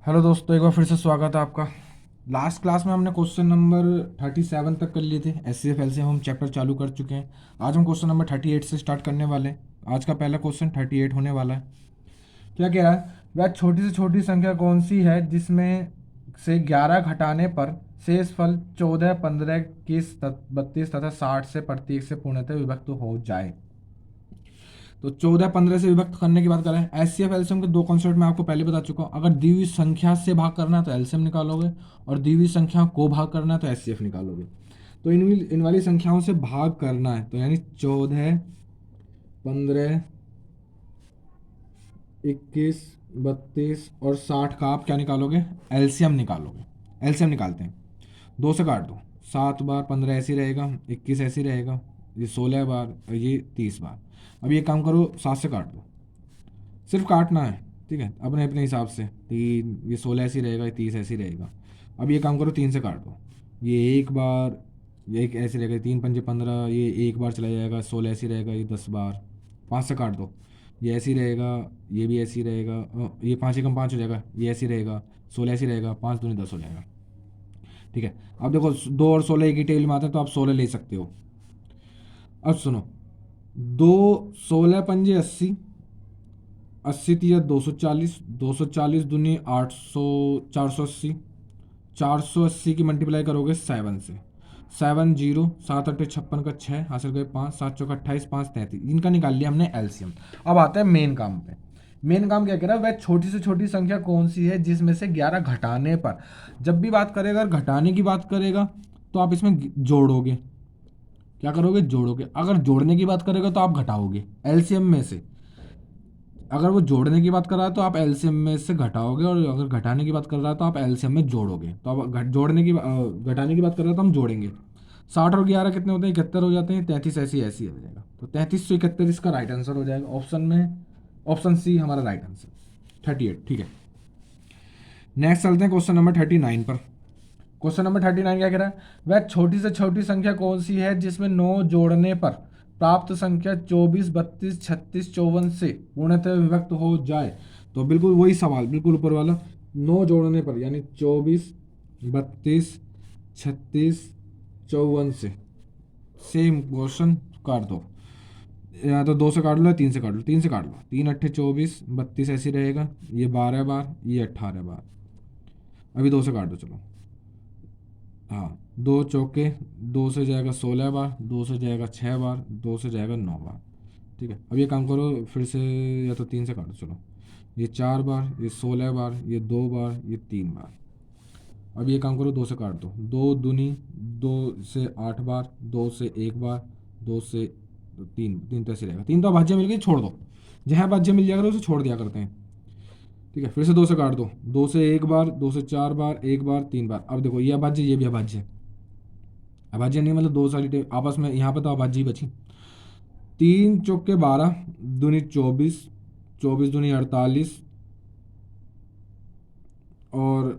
Hello दोस्तों, एक बार फिर से स्वागत है आपका। लास्ट क्लास में हमने क्वेश्चन नंबर 37 तक कर लिए थे। एस सी एफ एल से हम चैप्टर चालू कर चुके हैं। आज हम क्वेश्चन नंबर 38 से स्टार्ट करने वाले हैं। आज का पहला क्वेश्चन 38 होने वाला है। क्या कह रहा है? वह छोटी से छोटी संख्या कौन सी है जिसमें से 11 घटाने पर शेष फल 14, 15, 21, 32 तथा 60 से प्रत्येक से पूर्णतः विभक्त हो जाए। तो 14 15 से विभक्त करने की बात करें, एच सी एफ एल्सियम के दो कॉन्सेप्ट मैं आपको पहले बता चुका हूँ। अगर दी हुई संख्या से भाग करना है तो एल्सियम निकालोगे, और दी हुई संख्या को भाग करना है तो एच सी एफ निकालोगे। तो इन वाली संख्याओं से भाग करना है तो यानी 14, 15, 21, 32 और 60 का आप क्या निकालोगे? एल्सियम निकालोगे। एल्सियम निकालते हैं। दो से काट दो, 7 बार 15 ऐसे ही रहेगा, 21 ऐसे ही रहेगा, ये 16 बार और ये 30 बार। अब ये काम करो, 7 से काट दो, सिर्फ काटना है, ठीक है, अपने अपने हिसाब से। तीन, ये 16 ऐसे ही रहेगा, ये 30 ऐसे ही रहेगा। अब ये काम करो, 3 से काट दो, ये एक बार, ये एक ऐसे रहेगा, 3 पंजे 15, ये एक बार चला जाएगा, 16 ऐसे ही रहेगा, ये 10 बार। 5 से काट दो, ये ऐसे ही रहेगा, ये भी ऐसे ही रहेगा, ये 5 एकम 5 हो जाएगा, ये ऐसे ही रहेगा, 16 ऐसे ही रहेगा, 5 दूनी 10 हो जाएगा। ठीक है। अब देखो, 2 और 16 एक ही टेबल में आते हैं तो आप 16 ले सकते हो। अब सुनो, दो, 16 पंजे 80, 80 तिया 240, 240 दूनी 800, 480, 480 की मल्टीप्लाई करोगे 7 से, 7 जीरो, 7 अट्ठे 56 का 6 हासिल गए 5, 7 चौका 28, 5 33, इनका निकाल लिया हमने एलसीएम। अब आता है मेन काम पे। मेन काम क्या कह रहा है? वह छोटी से छोटी संख्या कौन सी है जिसमें से 11 घटाने पर, जब भी बात करेगा, अगर घटाने की बात करेगा तो आप इसमें जोड़ोगे। क्या करोगे? जोड़ोगे। अगर जोड़ने की बात करेगा तो आप घटाओगे एलसीएम में से। अगर वो जोड़ने की बात कर रहा है तो आप एलसीएम में से घटाओगे, और अगर घटाने की बात कर रहा है तो आप एलसीएम में जोड़ोगे। तो आप जोड़ने की घटाने की बात कर रहे हो तो हम जोड़ेंगे। 60 और 11 कितने होते हैं? 71 हो जाते हैं। 33 ऐसी ऐसी हो जाएगा, तो 33 से 71 इसका राइट आंसर हो जाएगा ऑप्शन में। ऑप्शन सी हमारा राइट आंसर 38। ठीक है, नेक्स्ट चलते हैं क्वेश्चन नंबर 39 पर। क्वेश्चन नंबर 39 क्या कह रहा है? वह छोटी से छोटी संख्या कौन सी है जिसमें 9 जोड़ने पर प्राप्त संख्या 24, 32, 36, 54 से पूर्णतः विभक्त हो जाए। तो बिल्कुल वही सवाल, बिल्कुल ऊपर वाला, 9 जोड़ने पर यानी 24, 32, 36, 54 से सेम क्वेश्चन काट दो। या तो 2 से काट लो या 3 से काट लो। 3 से काट लो, 3 अट्ठे 24, 32 ऐसे ही रहेगा, ये 12 बार, ये 18 बार। अभी 2 से काट दो, चलो। हाँ, 2 चौके, 2 से जाएगा 16 बार, 2 से जाएगा 6 बार, 2 से जाएगा 9 बार। ठीक है। अब ये काम करो फिर से, या तो 3 से काटो, चलो। ये 4 बार, ये 16 बार, ये 2 बार, ये 3 बार। अब ये काम करो, 2 से काट दो, 2 दूनी, 2 से 8 बार, 2 से 1 बार, 2 से 3, 3 तो ऐसे रहेगा। 3 तो अभाज्य मिल गई, छोड़ दो। जहाँ अभाज्य मिल जाएगा उसे छोड़ दिया करते हैं। ठीक है, फिर से 2 से काट दो, 2 से 1 बार, 2 से 4 बार, 1 बार, 3 बार। अब देखो, ये अभाज्य, ये भी अभाज्य। अभाज्य नहीं मतलब दो सारी आपस में, यहाँ पे तो अभाज्य ही बची। 3 चौके 12, दूनी 24, 24 दूनी 48, और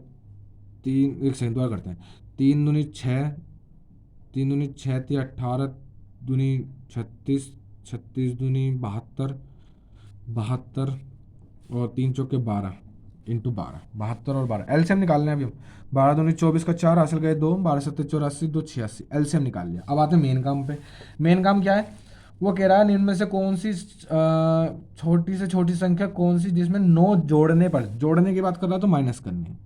3, एक सेकंड दोबारा करते हैं। 3 दूनी 6, 3 दूनी 6 थी 18, दूनी 36, 36 दूनी 72, 72, और 3 चौके 12 इंटू 12, 72 और 12। एलसीएम निकालना है अभी हम। 12 दूनी 24 का 4 हासिल गए 2, 12 सत्ते 84, 2 86, एलसीएम निकाल लिया। अब आते हैं मेन काम पे। मेन काम क्या है? वो कह रहा है निम्न में से कौन सी छोटी से छोटी संख्या कौन सी जिसमें 9 जोड़ने पर, जोड़ने की बात कर रहा है तो माइनस करनी है।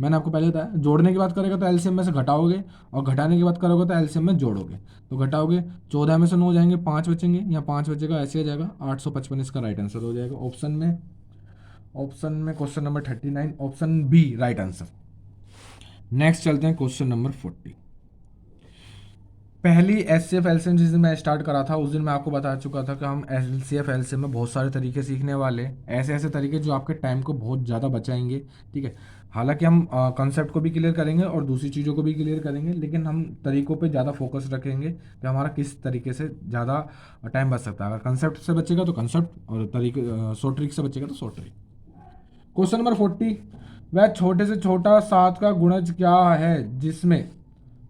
मैंने आपको पहले बताया, जोड़ने की बात करेगा तो एलसीएम में से घटाओगे, और घटाने की बात करोगे तो एलसीएम में जोड़ोगे। तो घटाओगे, 14 में से 9 जाएंगे, 5 बचेंगे, यहाँ 5 बचेगा, ऐसे आ जाएगा 855, इसका राइट आंसर हो जाएगा ऑप्शन में। ऑप्शन में question number 39, option B right answer. Next चलते हैं क्वेश्चन नंबर 40। पहली एच सी एफ एल्सियम जिस दिन मैं स्टार्ट करा था उस दिन मैं आपको बता चुका था कि हम एल सी एफ एल्सियम में बहुत सारे तरीके सीखने वाले हैं, ऐसे ऐसे तरीके जो आपके टाइम को बहुत ज़्यादा बचाएंगे। ठीक है। हालांकि हम कंसेप्ट को भी क्लियर करेंगे और दूसरी चीज़ों को भी क्लियर करेंगे, लेकिन हम तरीकों पे ज़्यादा फोकस रखेंगे कि हमारा किस तरीके से ज़्यादा टाइम बच सकता है। अगर कंसेप्ट से बचेगा तो कंसेप्ट, और तरीके शॉर्ट ट्रिक से बचेगा तो शॉर्ट ट्रिक। क्वेश्चन नंबर 40, वह छोटे से छोटा 7 का गुणज क्या है जिसमें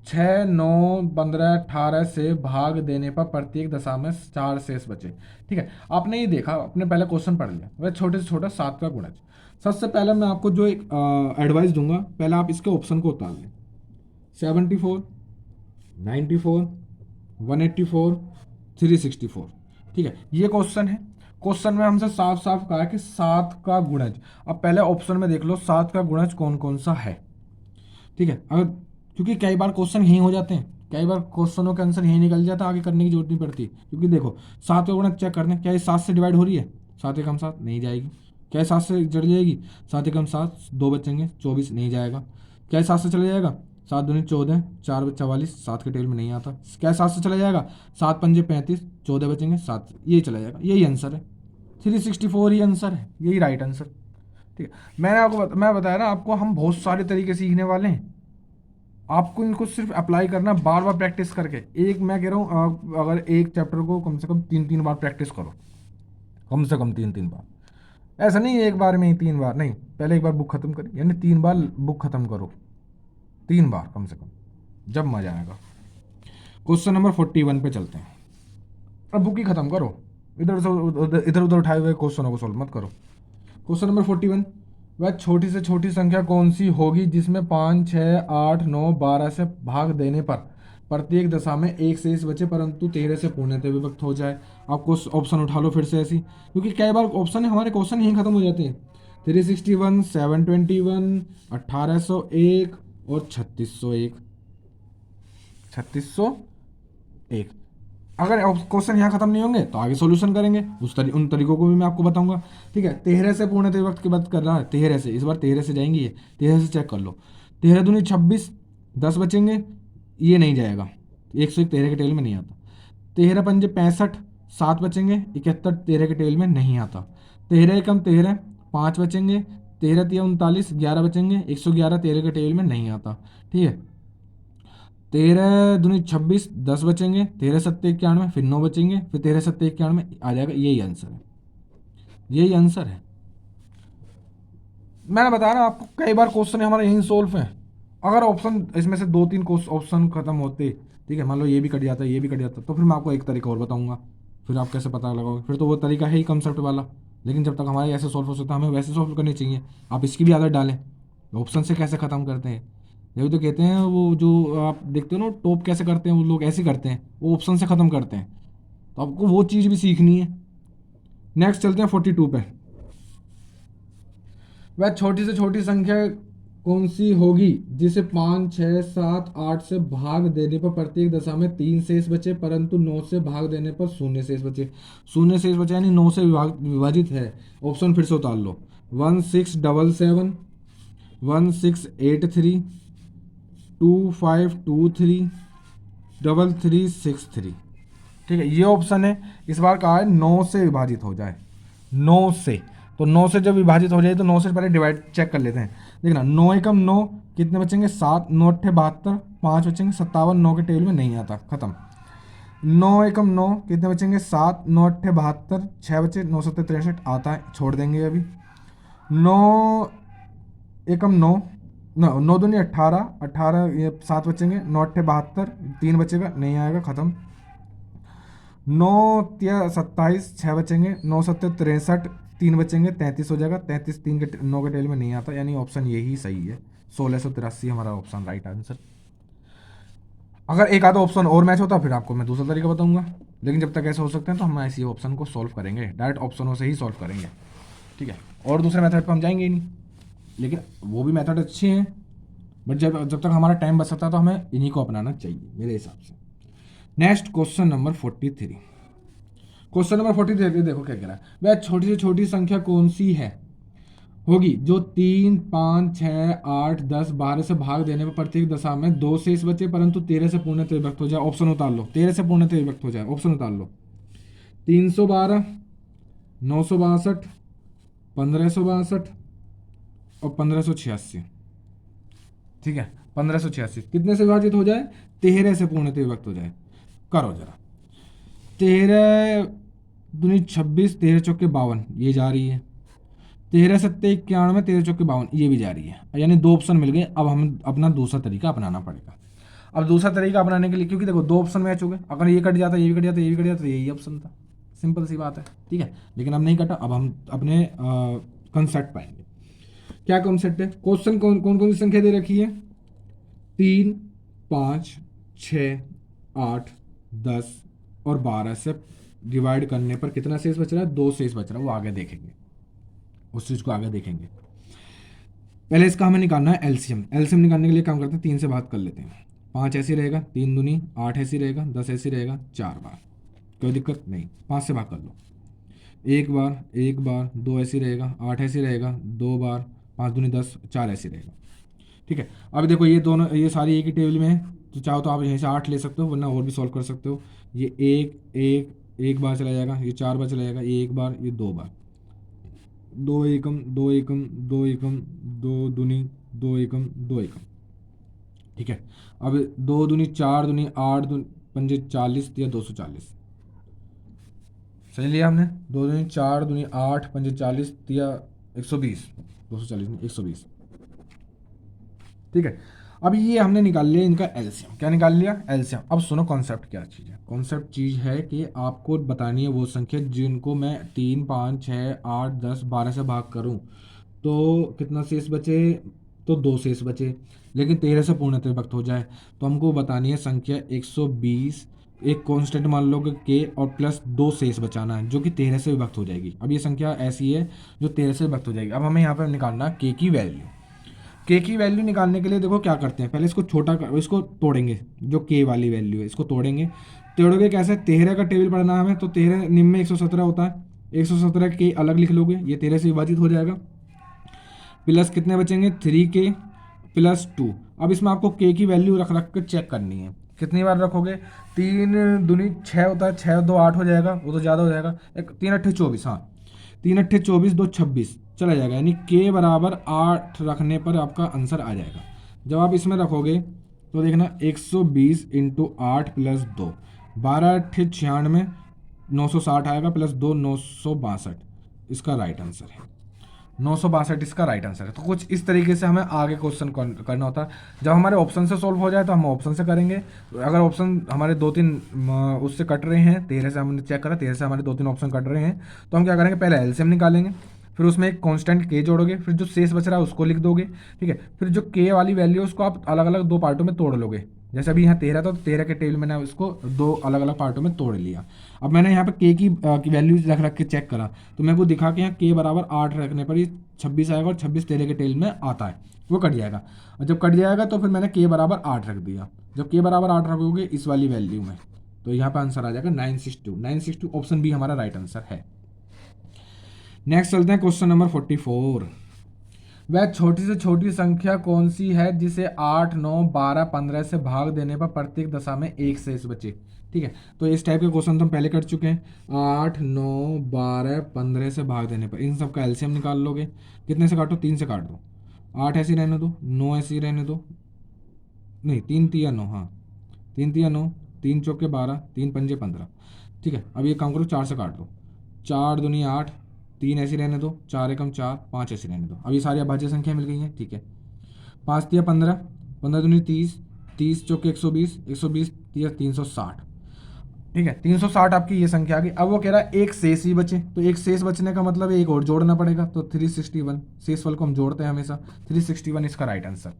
6, 9, 15, 18 से भाग देने पर प्रत्येक दशा में 4 शेष बचे। ठीक है, आपने ये देखा, आपने पहले क्वेश्चन पढ़ लिया, वह छोटे से छोटा 7 का गुणज। सबसे पहले मैं आपको जो एक एडवाइस दूंगा, पहले आप इसके ऑप्शन को उतार लें। 74, 94, 184, 364। ठीक है, ये क्वेश्चन है। क्वेश्चन में हमसे साफ साफ कहा है कि 7 का गुणज। अब पहले ऑप्शन में देख लो 7 का गुणज कौन कौन सा है। ठीक है, अगर क्योंकि कई बार क्वेश्चन यही हो जाते हैं, कई बार क्वेश्चनों का आंसर यही निकल जाता है, आगे करने की जरूरत नहीं पड़ती। क्योंकि देखो 7 का गुणज चेक करने, क्या ये 7 से डिवाइड हो रही है? 7 एकम 7 नहीं जाएगी। क्या ये 7 से जड़ जाएगी? 7 एकम 7, 2 बचेंगे 24 नहीं जाएगा। क्या ये 7 से चला जाएगा? 7 दूनी 14, 4 बच 44, 7 के टेबल में नहीं आता। क्या 7 से चला जाएगा? 7 पंजे 35, 14 बचेंगे 7, यही चला जाएगा। यही आंसर है, 364 ही आंसर है, यही राइट आंसर। ठीक है, मैं बताया ना आपको, हम बहुत सारे तरीके सीखने वाले हैं। आपको इनको सिर्फ अप्लाई करना, बार बार प्रैक्टिस करके। एक मैं कह रहा हूँ, आप अगर एक चैप्टर को कम से कम 3-3 बार प्रैक्टिस करो, कम से कम 3-3 बार। ऐसा नहीं एक बार में ही 3 बार नहीं, पहले एक बार बुक खत्म करें, यानी 3 बार बुक खत्म करो, 3 बार कम से कम, जब मजा आएगा। क्वेश्चन नंबर 41 पे चलते हैं। अब बुक ही खत्म करो, इधर से इधर उधर उठाए हुए क्वेश्चनों को सोल्व मत करो। क्वेश्चन नंबर 41, वह छोटी से छोटी संख्या कौन सी होगी जिसमें 5, 6, 8, 9, 12 से भाग देने पर प्रत्येक दशा में एक शेष बचे परंतु 13 से पूर्णतः विभक्त हो जाए। आपको ऑप्शन उठा लो फिर से ऐसी, क्योंकि कई बार ऑप्शन है हमारे, क्वेश्चन यहीं खत्म हो जाते हैं। 361, 721, 1801 और 3601। 3601। अगर क्वेश्चन यहाँ खत्म नहीं होंगे तो आगे सॉल्यूशन करेंगे, उन तरीकों को भी मैं आपको बताऊंगा। ठीक है, 13 से पूर्णतः विभक्त की बात कर रहा है, 13 से, इस बार 13 से जाएंगे ये, 13 से चेक कर लो। 13 दूनी 26, 10 बचेंगे, ये नहीं जाएगा, 101 13 के टेबल में नहीं आता। 13 पंजे 65, 7 बचेंगे, 71 13 के टेबल में नहीं आता। 13 एकम 13, 5 बचेंगे, 13 तिया 39, 11 बचेंगे, 111 13 के टेबल में नहीं आता। ठीक है, 13 दूनी 26, 10 बचेंगे, 13 सत्ते 91, फिर 9 बचेंगे, फिर 13 सत्ते 91 आ जाएगा। यही आंसर है, यही आंसर है। मैंने बताया ना आपको, कई बार क्वेश्चन हमारे यही सोल्व है। अगर ऑप्शन इसमें से 2-3 ऑप्शन खत्म होते, ठीक है, मान लो ये भी कट जाता है, ये भी कट जाता, तो फिर मैं आपको एक तरीका और बताऊंगा, फिर आप कैसे पता लगाओगे, फिर तो वो तरीका है ही कंसेप्ट वाला। लेकिन जब तक हमारे ऐसे सॉल्व हो सकता है, हमें वैसे सॉल्व करनी चाहिए। आप इसकी भी आदत डालें, ऑप्शन से कैसे ख़त्म करते हैं। यही तो कहते हैं, वो जो आप देखते हो ना टॉप कैसे करते हैं, वो लोग ऐसे करते हैं, वो ऑप्शन से ख़त्म करते हैं। तो आपको वो चीज़ भी सीखनी है। नेक्स्ट चलते हैं 42 पे। वह छोटी से छोटी संख्या कौन सी होगी जिसे 5, 6, 7, 8 से भाग देने पर प्रत्येक दशा में 3 शेष बचे परंतु 9 से भाग देने पर शून्य शेष बचे। शून्य शेष बचे यानी 9 से विभाजित है। ऑप्शन फिर से उतार लो, 1677, 1683, 2523, 3363। ठीक है, ये ऑप्शन है। इस बार कहा है 9 से विभाजित हो जाए, 9 से। तो 9 से जब विभाजित हो जाए तो 9 से पहले डिवाइड चेक कर लेते हैं। देखना, 9 एकम 9 कितने बचेंगे? 7, 9 अट्ठे 72, 5 बचेंगे 57, 9 के टेबल में नहीं आता, खत्म। 9 एकम 9 कितने बचेंगे? 7, 9 अट्ठे 72, 6 बचे, 9 सत्ते 63 आता है, छोड़ देंगे अभी। 9 एकम 9, 9 दूनी 18, 18 ये 7 बचेंगे, 9 अट्ठे 72, 3 बचेगा, नहीं आएगा, खत्म। 9 तिया 27, 6 बचेंगे, 9 सत्ते 63, 3 बचेंगे, 33 हो जाएगा, 33 3 के 9 के टेल में नहीं आता, यानी ऑप्शन यही सही है, 1683 हमारा ऑप्शन राइट आंसर। अगर एक आधा ऑप्शन और मैच होता फिर आपको मैं दूसरा तरीका बताऊंगा, लेकिन जब तक ऐसे हो सकते हैं तो हम ऐसी ऑप्शन को सॉल्व करेंगे, डायरेक्ट ऑप्शनों से ही सॉल्व करेंगे। ठीक है, और दूसरे मेथड पर हम जाएंगे ही नहीं, लेकिन वो भी मेथड अच्छे हैं, बट जब तक हमारा टाइम बच सकता है तो हमें इन्हीं को अपनाना चाहिए मेरे हिसाब से। Next question number 43। Question number 43 देखो क्या कह रहा है। वह छोटी से छोटी संख्या कौन सी है होगी जो 3, 5, 6, 8, 10, 12 से भाग देने पर प्रत्येक दशा में 2 शेष बचे परंतु 13 से पूर्णतः विभक्त हो जाए। ऑप्शन उतार लो, 13 से पूर्णतः विभक्त हो जाए, ऑप्शन उतार लो। 312, 962, 1562 और 1586। ठीक है, 1586 कितने से विभाजित हो जाए? 13 से पूर्णतः विभक्त हो जाए। करो जरा, 13 दूनी 26, 13 चौके 52, ये जा रही है। 13 सत्ते 91, 13 चौके 52, ये भी जा रही है, यानी 2 ऑप्शन मिल गए। अब हम अपना दूसरा तरीका अपनाना पड़ेगा। अब दूसरा तरीका अपनाने के लिए, क्योंकि देखो 2 ऑप्शन मैच हो गए, अगर ये कट जाता, ये भी कट जाता, ये भी कट जाता, तो यही ऑप्शन था, सिंपल सी बात है। ठीक है, लेकिन अब नहीं कटा, अब हम अपने कंसेप्ट पाएंगे। क्या कम सेट है? क्वेश्चन कौन कौन कौन सी संख्या दे रखी है? 3, 5, 6, 8, 10 और 12 से डिवाइड करने पर कितना शेष बच रहा है? 2 शेष बच रहा है। वो आगे देखेंगे, उस चीज को आगे देखेंगे। पहले इसका हमें निकालना है एलसीएम। एलसीएम निकालने के लिए काम करते हैं, 3 से भाग कर लेते हैं। 5 ऐसी रहेगा, 3 दूनी 8 ऐसी रहेगा, 10 ऐसी रहेगा 4 बार, कोई दिक्कत नहीं। 5 से भाग कर लो, एक बार, एक बार, 2 ऐसी रहेगा, 8 ऐसी रहेगा 2 बार, 5 दूनी 10, 4 ऐसी रहेगा। ठीक है, अब देखो ये दोनों, ये सारी एक ही टेबल में है, तो चाहो तो आप यहीं से 8 ले सकते हो, वरना और भी सॉल्व कर सकते हो। ये एक बार चला जाएगा, ये 4 बार चला जाएगा, ये एक बार, ये 2 बार, 2 एकम, 2 एकम, 2 एकम, 2 दूनी 2 एकम, 2 एकम। ठीक है, अब 2 दूनी 4 दूनी 8 दूनी पंजे 40 या 240। सही लिया हमने। 2 दूनी 4 दूनी 8 पंजे 40 या 120, 240 नहीं 120। ठीक है, अब ये हमने निकाल लिया इनका एलसीएम। क्या निकाल लिया? एलसीएम। अब सुनो कॉन्सेप्ट क्या चीज़ है। कॉन्सेप्ट चीज़ है कि आपको बतानी है वो संख्या जिनको मैं 3, 5, 6, 8, 10, 12 से भाग करूं तो कितना शेष बचे? तो 2 शेष बचे। लेकिन 13 से पूर्णतः विभक्त हो जाए तो हमको बतानी है संख्या 120। एक कांस्टेंट मान लो कि के और प्लस 2 शेष बचाना है जो कि 13 से विभक्त हो जाएगी। अब ये संख्या ऐसी है जो 13 से विभक्त हो जाएगी। अब हमें यहाँ पर निकालना है के की वैल्यू। के की वैल्यू निकालने के लिए देखो क्या करते हैं, पहले इसको छोटा इसको तोड़ेंगे, जो के वाली वैल्यू है इसको तोड़ेंगे। तोड़ोगे कैसे? 13 का टेबल पढ़ना है हमें, तो 13 निम्न में 117 होता है, 117 के अलग लिख लोगे, ये 13 से विभाजित हो जाएगा। प्लस कितने बचेंगे? 3 के प्लस 2। अब इसमें आपको के की वैल्यू रख रख कर चेक करनी है। कितनी बार रखोगे? 3 दूनी 6 होता है, 6 2 8 हो जाएगा, वो तो ज़्यादा हो जाएगा। 3 अट्ठे 24, हाँ 3 अट्ठे 24, 2 26 चला जाएगा, यानी के बराबर 8 रखने पर आपका आंसर आ जाएगा। जब आप इसमें रखोगे तो देखना 120 इंटू 8 प्लस 2, 12 अट्ठे 96, 960 आएगा, प्लस 2 962, इसका राइट आंसर है। 962 इसका राइट आंसर है। तो कुछ इस तरीके से हमें आगे क्वेश्चन करना होता है। जब हमारे ऑप्शन से सॉल्व हो जाए तो हम ऑप्शन से करेंगे। अगर ऑप्शन हमारे 2-3 उससे कट रहे हैं, 13 से हमने चेक करा, 13 से हमारे 2-3 ऑप्शन कट रहे हैं, तो हम क्या करेंगे? पहले एलसीएम निकालेंगे, फिर उसमें एक कांस्टेंट के जोड़ोगे, फिर जो शेष बच रहा है उसको लिख दोगे। ठीक है, फिर जो के वाली वैल्यू है उसको आप अलग अलग 2 पार्टों में तोड़ लोगे। जैसे अभी यहाँ 13 था तो 13 के टेबल मैंने उसको 2 अलग अलग पार्टों में तोड़ लिया। अब मैंने यहाँ पे के की वैल्यू रख रख के चेक करा, तो मेरे को दिखा कि यहाँ के बराबर 8 रखने पर ये 26 आएगा, और 26 13 के टेबल में आता है, वो कट जाएगा। और जब कट जाएगा तो फिर मैंने के बराबर 8 रख दिया। जब के बराबर 8 रखोगे इस वाली वैल्यू में, तो यहाँ पे आंसर आ जाएगा 962। 962 ऑप्शन बी हमारा राइट आंसर है। नेक्स्ट चलते हैं क्वेश्चन नंबर 44। वह छोटी से छोटी संख्या कौन सी है जिसे 8, 9, 12, 15 से भाग देने पर प्रत्येक दशा में एक शेष बचे? ठीक है, तो इस टाइप के क्वेश्चन तो हम पहले कर चुके हैं। 8, 9, 12, 15 से भाग देने पर इन सब का एलसीएम निकाल लोगे। कितने से काटो? 3 से काट दो। 8 ऐसी रहने दो, 9 ऐसी रहने दो, नहीं 3 तिया 9, हाँ 3 तिया 9, 3 चौके 12, 3 पंजे 15। ठीक है, अब ये काम करो, 4 से काट दो। 4 दूनी 8, 3 ऐसी रहने दो, 4 एकम 4, 5 ऐसी रहने दो। अब ये सारी अभाज्य संख्या मिल गई हैं। ठीक है, 5 तिया 15, 15 दूनी 30, 30 चौके 120, 120 तिया 360। ठीक है, 360 आपकी ये संख्या आ गई। अब वो कह रहा है एक शेष ही बचे, तो एक शेष बचने का मतलब एक और जोड़ना पड़ेगा, तो 361। शेषफल को हम जोड़ते हैं हमेशा, 361 इसका राइट आंसर।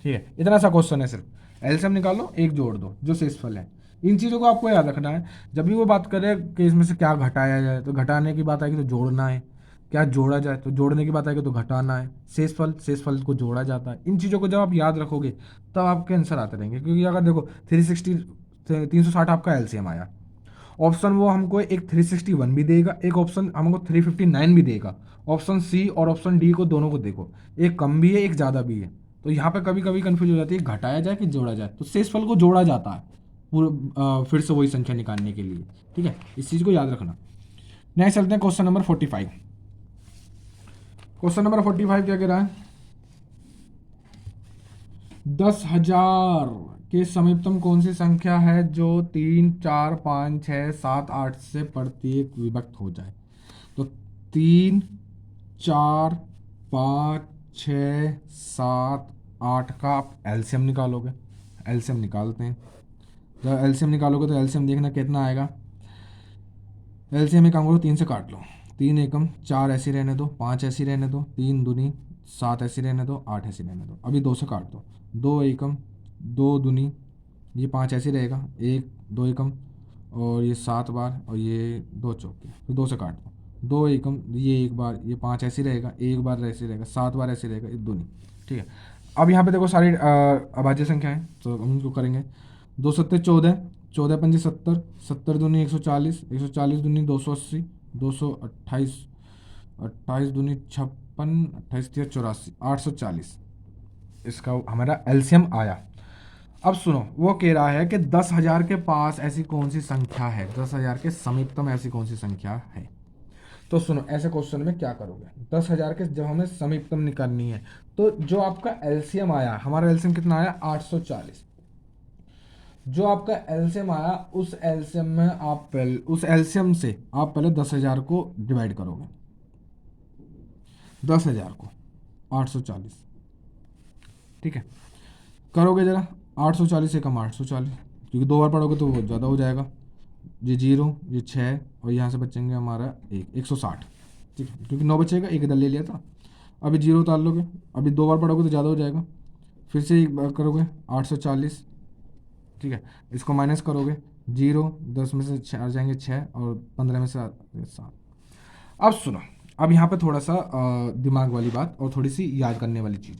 ठीक है, इतना सा क्वेश्चन है, सिर्फ एलसीएम निकालो, एक जोड़ दो जो शेषफल है। इन चीज़ों को आपको याद रखना है। जब भी वो बात करे कि इसमें से क्या घटाया जाए, तो घटाने की बात आएगी तो जोड़ना है, क्या जोड़ा जाए तो जोड़ने की बात आएगी तो घटाना है। शेषफल को जोड़ा जाता है। इन चीज़ों को जब आप याद रखोगे तब आपके आंसर आते रहेंगे। क्योंकि अगर देखो 360 आपका एलसीएम आया, ऑप्शन वो हमको एक 361 भी देगा, एक ऑप्शन हमको 359 भी देगा। ऑप्शन सी और ऑप्शन डी को दोनों को देखो, एक कम भी है एक ज़्यादा भी है। तो यहाँ पे कभी कभी कन्फ्यूज हो जाती है, घटाया जाए कि जोड़ा जाए, तो शेषफल को जोड़ा जाता है फिर से वही संख्या निकालने के लिए। ठीक है, इस चीज़ को याद रखना। नेक्स्ट चलते हैं क्वेश्चन नंबर 45। क्वेश्चन नंबर 45 क्या कह रहा है? 10,000 के समीपतम कौन सी संख्या है जो 3, 4, 5, 6, 7, 8 से प्रत्येक विभक्त हो जाए? तो 3, 4, 5, 6, 7, 8 का आप एलसीएम निकालोगे। एलसीएम निकालते हैं। जब एलसीएम निकालोगे तो एलसीएम देखना कितना आएगा। एलसीएम में काम करो, 3 से काट लो, 3 एकम 4 ऐसी रहने दो, 5 ऐसी रहने दो, 3 दूनी 7 ऐसे रहने दो, 8 ऐसे रहने दो। अभी 2 से काट दो, 2 एकम, 2 दूनी, ये 5 ऐसे रहेगा, 1 2 एकम, और ये 7 बार, और ये 2 चौके, फिर 2 से काट दो, 2 एकम, ये 1 बार, ये 5 ऐसे रहेगा, 1 बार ऐसे रहेगा, 7 बार ऐसे रहेगा, ये दूनी। ठीक है, अब यहाँ पे देखो सारी अभाज्य संख्या है, तो हम इनको करेंगे। 2 सत्ते 14, 14 पंजे 70, 70 दूनी 140, 140 दूनी 280, 228, 28 दूनी 56, 28 तिया 84, 840 इसका हमारा एलसीएम आया। अब सुनो, वो कह रहा है कि 10,000 के पास ऐसी कौन सी संख्या है, 10,000 के समीपतम ऐसी कौन सी संख्या है। तो सुनो, ऐसे क्वेश्चन में क्या करोगे, 10,000 के जब हमें समीपतम निकालनी है, तो जो आपका एलसीएम आया, हमारा एलसीएम कितना आया 840, जो आपका एलसीएम आया उस एलसीएम में आप पहले, उस एलसीएम से आप पहले 10,000 को डिवाइड करोगे, 10,000 को 840, ठीक है, करोगे जरा, 840 से कम 840, क्योंकि 2 बार पढ़ोगे तो वो ज़्यादा हो जाएगा, ये 0, ये 6, और यहाँ से बचेंगे हमारा 160, ठीक है, क्योंकि 9 बचेगा, एक इधर ले लिया था। अभी 0 उतार लोगे, अभी 2 बार पढ़ोगे तो ज़्यादा हो जाएगा, फिर से एक बार करोगे 840, ठीक है, इसको माइनस करोगे, 0 10 में से 6 आ जाएंगे 6, और 15 में से 7। अब सुनो, अब यहाँ पे थोड़ा सा दिमाग वाली बात और थोड़ी सी याद करने वाली चीज़,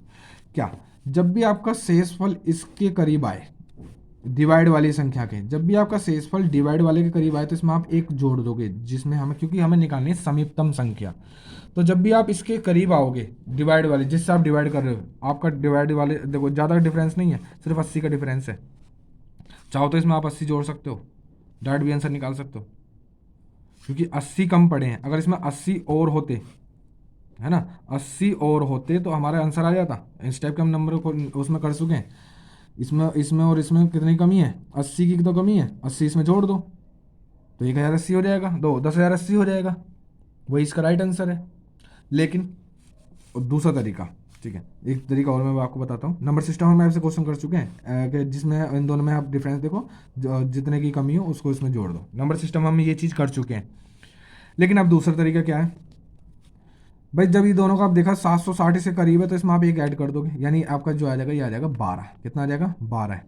क्या, जब भी आपका शेषफल इसके करीब आए, डिवाइड वाली संख्या के, जब भी आपका शेषफल डिवाइड वाले के करीब आए, तो इसमें आप एक जोड़ दोगे, जिसमें हमें, क्योंकि हमें निकालनी है समीपतम संख्या, तो जब भी आप इसके करीब आओगे डिवाइड वाले, जिससे आप डिवाइड कर रहे हो, आपका डिवाइड वाले देखो ज़्यादा डिफरेंस नहीं है, सिर्फ 80 का डिफरेंस है, चाहो तो इसमें आप 80 जोड़ सकते हो, डायरेक्ट भी आंसर निकाल सकते हो, क्योंकि 80 कम पड़े हैं, अगर इसमें 80 और होते, है ना, 80 और होते तो हमारा आंसर आ जाता। इस टाइप के हम नंबर को उसमें कर चुके हैं, इसमें इसमें और इसमें कितनी कमी है, 80 की तो कमी है, 80 इसमें जोड़ दो तो 1,080 हो जाएगा, दो 10,080 हो जाएगा, वही इसका राइट आंसर है। लेकिन दूसरा तरीका, ठीक है, एक तरीका और मैं आपको बताता हूँ, नंबर सिस्टम में आपसे क्वेश्चन कर चुके हैं कि जिसमें इन दोनों में आप डिफरेंस देखो, जितने की कमी हो उसको इसमें जोड़ दो, नंबर सिस्टम में हम ये चीज़ कर चुके हैं। लेकिन अब दूसरा तरीका क्या है भाई, जब ये दोनों का आप देखा 760 से करीब है, तो इसमें आप एक ऐड कर दोगे, यानी आपका जो आ जाएगा, ये आ जाएगा 12, कितना आ जाएगा 12 है,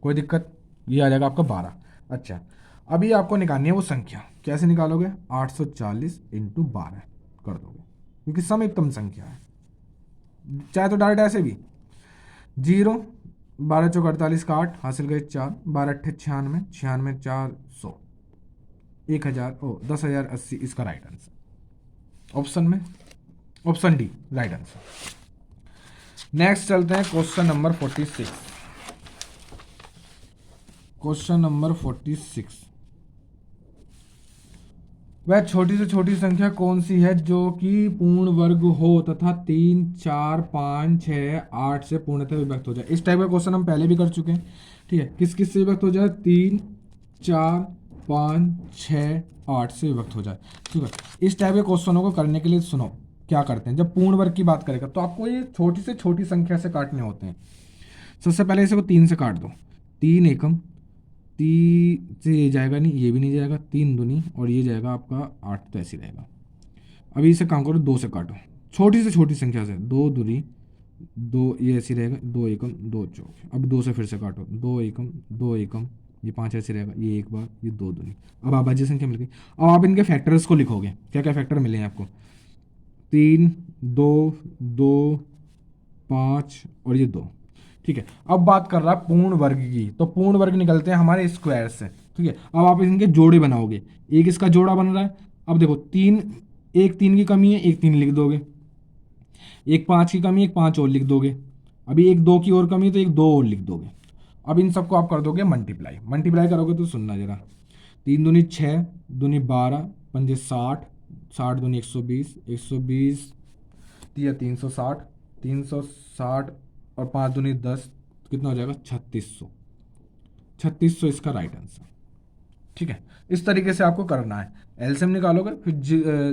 कोई दिक्कत, ये आ जाएगा आपका 12। अच्छा, अभी आपको निकालनी है वो संख्या, कैसे निकालोगे, 840 इंटू 12 कर दोगे, क्योंकि समीपतम संख्या है, चाहे तो डायरेक्ट ऐसे भी, 0 12 चौक 48 का 8 हासिल गए 4, 12 अट्ठे 96, 96 400, 1,000 ओ 10,080 इसका राइट आंसर ऑप्शन में, option D right answer. Next चलते हैं क्वेश्चन नंबर 46, क्वेश्चन नंबर 46, वह छोटी से छोटी संख्या कौन सी है जो कि पूर्ण वर्ग हो तथा 3 4 5 6 8 से पूर्णतः विभक्त हो जाए। इस टाइप का क्वेश्चन हम पहले भी कर चुके हैं, ठीक है, किस किस से विभक्त हो जाए, 3 4 5 6 8 से विभक्त हो जाए, ठीक है। इस टाइप के क्वेश्चनों को करने के लिए सुनो क्या करते हैं, जब पूर्ण वर्ग की बात करेगा तो आपको ये छोटी से छोटी संख्या से काटने होते हैं। सबसे पहले इसे को 3 से काट दो, 3 एकम, 3 से ये जाएगा नहीं, ये भी नहीं जाएगा, 3 दूनी, और ये जाएगा आपका 8, तो ऐसे रहेगा। अभी इसे काम करो, 2 से काटो, छोटी से छोटी संख्या से, 2 दूनी 2, ये ऐसे रहेगा, 2 एकम 2 चौक, अब 2 से फिर से काटो, 2 एकम 2 एकम, ये 5 ऐसे रहेगा, ये 1 बार, ये 2 दूनी, अब अभाज्य संख्या मिल गई। अब आप इनके फैक्टर्स को लिखोगे, क्या क्या फैक्टर मिले हैं आपको, 3 2 2 5 और ये 2, ठीक है। अब बात कर रहा है पूर्ण वर्ग की, तो पूर्ण वर्ग निकलते हैं हमारे स्क्वायर से, ठीक है। अब आप इनके जोड़े बनाओगे, एक इसका जोड़ा बन रहा है, अब देखो 3, एक 3 की कमी है, एक 3 लिख दोगे, एक 5 की कमी है, एक 5 और लिख दोगे, अभी एक 2 की और कमी है तो एक 2 और लिख दोगे। अब इन सबको आप कर दोगे मल्टीप्लाई, मल्टीप्लाई करोगे तो सुनना जरा, 3 दूनी 6, दूनी 12, पंजे 60, 60 दूनी 120, 120 या 360, 360 और 5 दूनी 10, कितना हो जाएगा 3600, 3600 इसका राइट आंसर, ठीक है। इस तरीके से आपको करना है, एलसीएम निकालोगे, फिर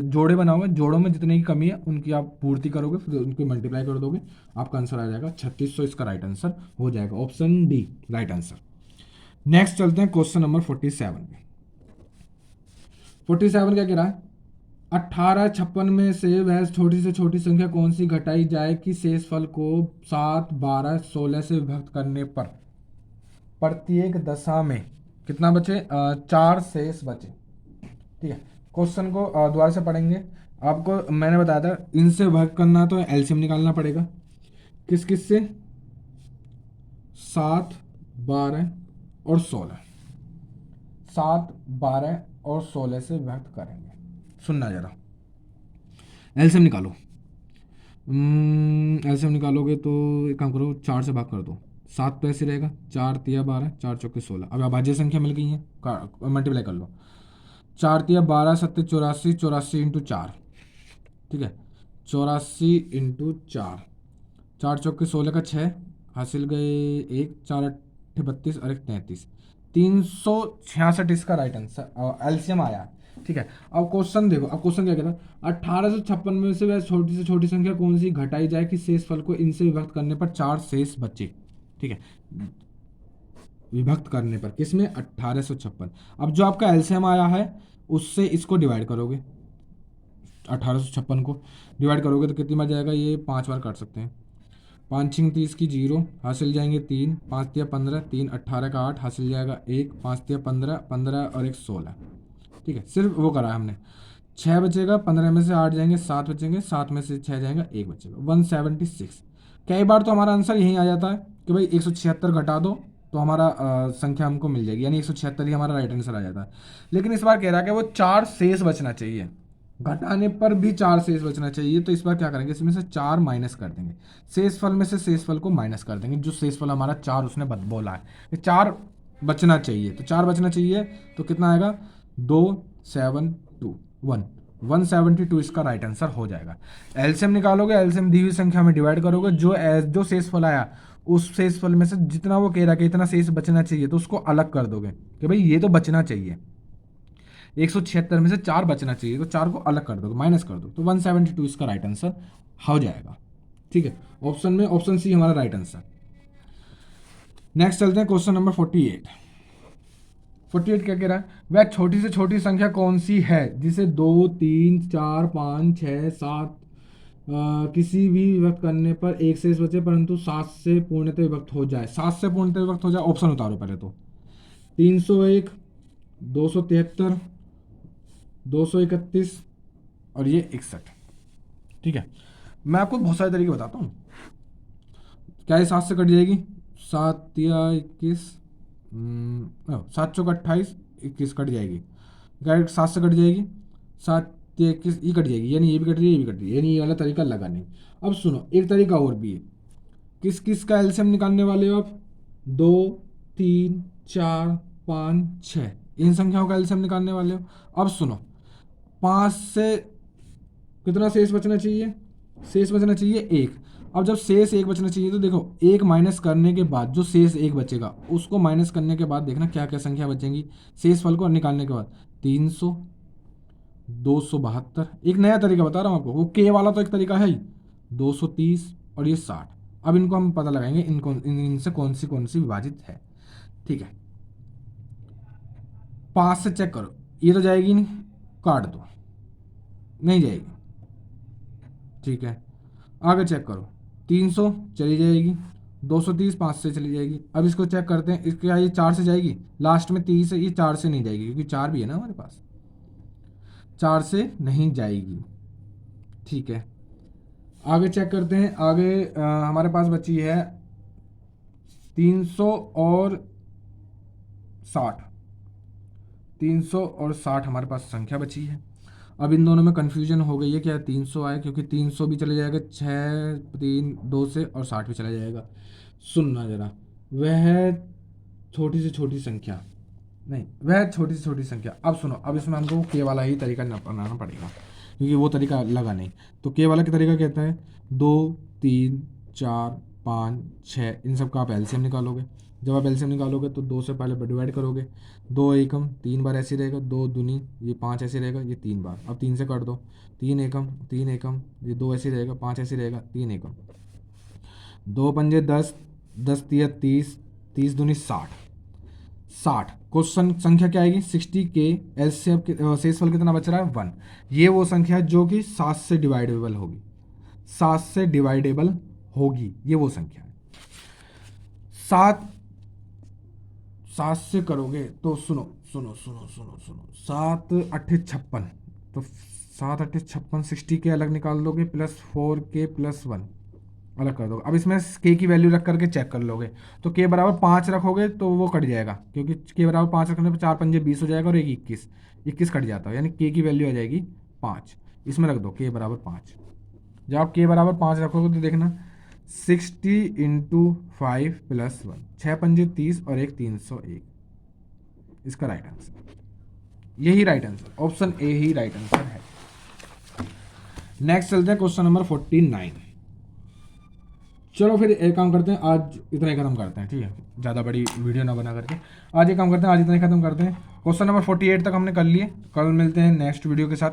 जोड़े बनाओगे, जोड़ों में जितने की कमी है उनकी आप पूर्ति करोगे, फिर उनको मल्टीप्लाई कर दोगे, आपका आंसर आ जाएगा 3600 इसका राइट आंसर हो जाएगा, option D right answer. Next चलते हैं क्वेश्चन नंबर 47 पे। 47 क्या कह रहा है, 1856 में से वह छोटी से छोटी संख्या कौन सी घटाई जाए कि शेषफल को 7, 12, 16 से विभक्त करने पर प्रत्येक दशा में कितना बचे? 4 शेष बचे। ठीक है, क्वेश्चन को दोबारा से पढ़ेंगे। आपको मैंने बताया था इनसे विभक्त करना तो एलसीएम निकालना पड़ेगा। किस किस से? 7, 12 और 16। 7, 12 और 16 से विभक्त करेंगे। सुनना जरा, एलसीएम निकालो। एलसीएम निकालोगे तो एक काम करो, 4 से भाग कर दो। 7 तो ऐसे रहेगा, 4 तिया 12, 4 चौके 16। अब अभाज्य संख्या मिल गई है, मल्टीप्लाई कर लो। 4 तिया 12, 7 84, 84 इंटू 4। ठीक है, 84 इंटू 4, 4 चौके 16 का 6 हासिल गए, एक 4 8 32 और एक 33, 366 इसका राइट आंसर एलसीएम आया। ठीक है, अब क्वेश्चन देखो, अब क्वेश्चन क्या कहता है? 1856 में से छोटी से छोटी संख्या कौन सी घटाई जाए कि शेषफल को इनसे विभक्त करने पर 4 शेष बचे। ठीक है, विभक्त करने पर किसमें? 1856। अब जो आपका एलसीएम आया है उससे इसको डिवाइड करोगे, 1856 को डिवाइड करोगे तो कितनी बार जाएगा? ये 5 बार काट सकते हैं। 5 6 30 की 0 हासिल जाएंगे 3, 5 तिया 15, 3 18 का 8 हासिल जाएगा 1, 5 तिया 15, 15 और एक 16। ठीक है, सिर्फ वो करा है हमने। 6 बचेगा, 15 में से 8 जाएंगे, 7 बचेंगे, 7 में से 6 जाएगा, 1 बचेगा, 176। कई बार तो हमारा आंसर यही आ जाता है कि भाई 176 घटा दो तो हमारा संख्या हमको मिल जाएगी, यानी 176 ही हमारा राइट आंसर आ जाता है। लेकिन इस बार कह रहा है कि वो 4 शेष बचना चाहिए, घटाने पर भी 4 शेष बचना चाहिए। तो इस बार क्या करेंगे? इसमें से 4 माइनस कर देंगे, शेषफल में से शेषफल को माइनस कर देंगे। जो शेषफल हमारा 4 उसने बोला है 4 बचना चाहिए, तो 4 बचना चाहिए तो कितना आएगा? 272 172 इसका राइट आंसर हो जाएगा। एलसीएम निकालोगे, एलसीएम दी हुई संख्या में डिवाइड करोगे, जो शेषफल आया उस शेषफल में से जितना वो कह रहा कि इतना शेष बचना चाहिए तो उसको अलग कर दोगे कि भाई ये तो बचना चाहिए। 176 में से 4 बचना चाहिए तो 4 को अलग कर दोगे, माइनस कर दो, तो 172 इसका राइट आंसर हो जाएगा। ठीक है, ऑप्शन में ऑप्शन सी हमारा राइट आंसर। नेक्स्ट चलते हैं क्वेश्चन नंबर 48। 48 क्या कह रहा है? वह छोटी से छोटी संख्या कौन सी है जिसे 2, 3, 4, 5, 6, 7 किसी भी विभक्त करने पर एक शेष बचे परंतु 7 से पूर्णतः विभक्त हो जाए। 7 से पूर्णतः विभक्त हो जाए, ऑप्शन उतारो पहले तो। 301, 273, 231 और ये 61। ठीक है, मैं आपको बहुत सारे तरीके बताता हूँ। क्या ये 7 से कट जाएगी? 7 या 21, 7 चौक 28, 21 कट जाएगी। क्या 7 से कट जाएगी? 7 या 21 ये कट जाएगी, यानी ये भी कट रही है, ये भी कट रही है, यानी ये वाला तरीका लगा नहीं। अब सुनो, एक तरीका और भी है। किस किस का एलसीएम निकालने वाले हो आप? 2, 3, 4, 5, 6 इन संख्याओं का एलसीएम निकालने वाले हो। अब सुनो, 5 से कितना शेष बचना चाहिए? शेष बचना चाहिए 1। अब जब शेष 1 बचना चाहिए तो देखो 1 माइनस करने के बाद जो शेष 1 बचेगा उसको माइनस करने के बाद देखना क्या क्या संख्या बचेंगी शेष फल को निकालने के बाद। 300, 272, एक नया तरीका बता रहा हूँ आपको, वो के वाला तो एक तरीका है ही, 230 और ये 60। अब इनको हम पता लगाएंगे इनसे कौन सी विभाजित है। ठीक है, 5 से चेक करो, ये तो जाएगी नहीं, काट दो, नहीं जाएगी। ठीक है, आगे चेक करो, 300 चली जाएगी, 230 5 से चली जाएगी। अब इसको चेक करते हैं, इसके ये 4 से जाएगी, लास्ट में 30 है, ये 4 से नहीं जाएगी क्योंकि 4 भी है ना हमारे पास, 4 से नहीं जाएगी। ठीक है, आगे चेक करते हैं। आगे हमारे पास बची है 300 और 60, 300 और 60 हमारे पास संख्या बची है। अब इन दोनों में कन्फ्यूजन हो गई है, क्या 300 आए, क्योंकि 300 भी चले जाएगा 6 3 2 से, और 60 भी चला जाएगा। सुनना जरा, वह छोटी से छोटी संख्या नहीं, वह छोटी से छोटी संख्या। अब सुनो, अब इसमें हमको के वाला ही तरीका अपनाना पड़ेगा क्योंकि वो तरीका लगा नहीं। तो के वाला का तरीका कहता है 2, 3, 4, 5, 6 इन सब का आप एलसीएम निकालोगे। जब आप एलसीएम निकालोगे तो 2 से पहले डिवाइड करोगे, 2 एकम 3 बार ऐसे रहेगा, 2 दूनी ये 5 ऐसे रहेगा, ये 3 बार। अब 3 से काट दो, 3 एकम 3 एकम, ये 2 ऐसे रहेगा, 5 ऐसे रहेगा, 3 एकम, 2 पंजे 10, 10 तिया 30, 30 दूनी 60, 60। क्वेश्चन संख्या क्या आएगी 60 के एलसीएम शेषफल कितना बच रहा है 1। ये वो संख्या है जो कि 7 से डिवाइडेबल होगी, 7 से डिवाइडेबल होगी, ये वो संख्या है। 7 7 से करोगे तो सुनो सुनो सुनो सुनो सुनो, 7 अट्ठे 56, तो 7 अट्ठे 56, 60 के अलग निकाल दोगे, प्लस 4 के प्लस 1 अलग कर दोगे। अब इसमें के की वैल्यू रख करके चेक कर लोगे, तो के बराबर 5 रखोगे तो वो कट जाएगा, क्योंकि के बराबर 5 रखने पर 4 पंजे 20 हो जाएगा और एक 21, 21 कट जाता है, यानी के की वैल्यू आ जाएगी 5। इसमें रख दो के बराबर 5। जब आप के बराबर 5 रखोगे तो देखना 60 इंटू 5 प्लस 1, 6 पंजे 30 और एक 301, इसका राइट आंसर, यही right answer, option A he right answer है। नेक्स्ट चलते हैं क्वेश्चन नंबर 49। चलो फिर एक काम करते हैं, आज इतना ही खत्म करते हैं, ठीक है, ज़्यादा बड़ी वीडियो ना बना करके आज एक काम करते हैं, आज इतना ही खत्म करते हैं। क्वेश्चन नंबर 48 तक हमने कर लिए, कल मिलते हैं नेक्स्ट वीडियो के साथ।